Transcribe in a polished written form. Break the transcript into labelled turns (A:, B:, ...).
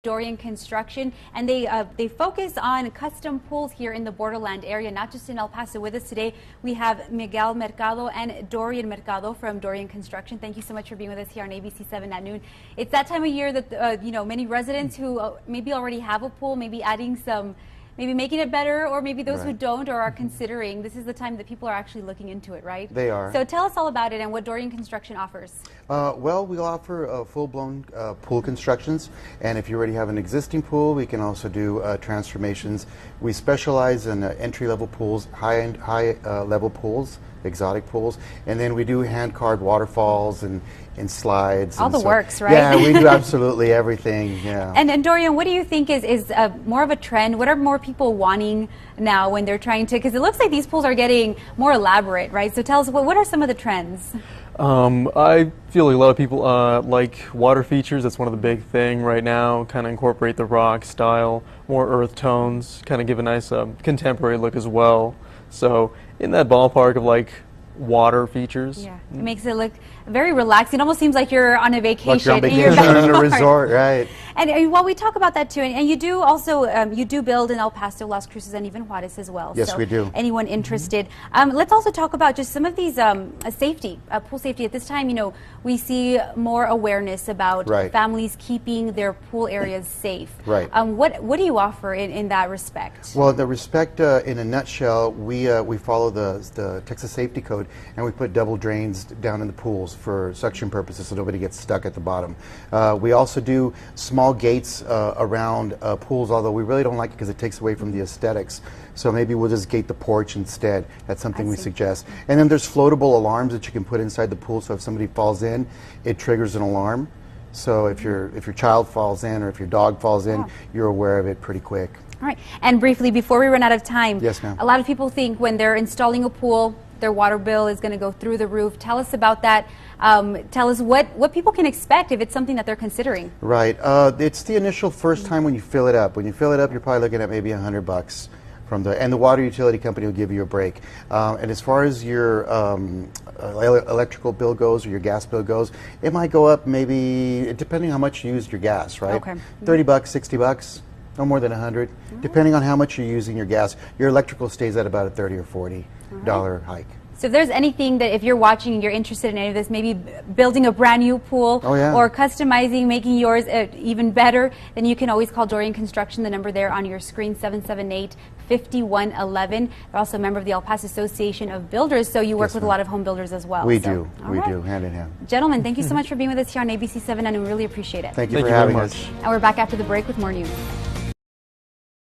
A: Dorian Construction, and they focus on custom pools here in the Borderland area, not just in El Paso. With us today, we have Miguel Mercado and Dorian Mercado from Dorian Construction. Thank you so much for being with us here on ABC7 at noon. It's that time of year that many residents who maybe already have a pool, maybe adding some, maybe making it better, or maybe those who don't or are considering. This is the time that people are actually looking into it, right?
B: They are.
A: So tell us all about it and what Dorian Construction offers.
B: Well, we'll offer full-blown pool constructions, and if you already have an existing pool, we can also do transformations. We specialize in entry-level pools, high-end, high-level pools, exotic pools, and then we do hand-carved waterfalls and slides.
A: All the works, right?
B: Yeah, we do absolutely everything. Yeah.
A: And Dorian, what do you think is more of a trend? What are more people wanting now when they're trying to? Because it looks like these pools are getting more elaborate, right? So tell us, what are some of the trends?
C: I feel like a lot of people like water features. That's one of the big thing right now. Kind of incorporate the rock style, more earth tones, kind of give a nice contemporary look as well. So in that ballpark of like water features.
A: Yeah, it makes it look very relaxing. It almost seems like you're on a vacation.
B: Like you're on vacation in a resort, right?
A: And while we talk about that too, and you do also you do build in El Paso, Las Cruces, and even Juarez as well.
B: Yes,
A: so
B: we do.
A: Anyone interested? Let's also talk about just some of these safety, pool safety. At this time, we see more awareness about families keeping their pool areas safe.
B: Right.
A: What do you offer in that respect?
B: Well, the respect, in a nutshell, we follow the Texas Safety Code, and we put double drains down in the pools for suction purposes so nobody gets stuck at the bottom. We also do small gates around pools, although we really don't like it because it takes away from the aesthetics. So maybe we'll just gate the porch instead. That's something we suggest. And then there's floatable alarms that you can put inside the pool, so if somebody falls in, it triggers an alarm. So if your child falls in or if your dog falls in, you're aware of it pretty quick.
A: All right. And briefly, before we run out of time,
B: yes, ma'am.
A: A lot of people think when they're installing a pool, their water bill is going to go through the roof. Tell us about that. Tell us what people can expect if it's something that they're considering.
B: Right. It's the initial first time when you fill it up. When you fill it up, you're probably looking at maybe $100 from and the water utility company will give you a break. And as far as your electrical bill goes or your gas bill goes, it might go up maybe depending how much you used your gas, right?
A: Okay.
B: $30, $60. No more than 100, depending on how much you're using your gas. Your electrical stays at about a $30 or $40 hike.
A: So if there's anything that if you're watching and you're interested in any of this, maybe building a brand new pool or customizing, making yours even better, then you can always call Dorian Construction, the number there on your screen, 778-5111. They're also a member of the El Paso Association of Builders, so you work with a lot of home builders as well.
B: We do, hand in hand.
A: Gentlemen, thank you so much for being with us here on ABC7, and we really appreciate it.
B: Thank you for having us.
A: And we're back after the break with more news.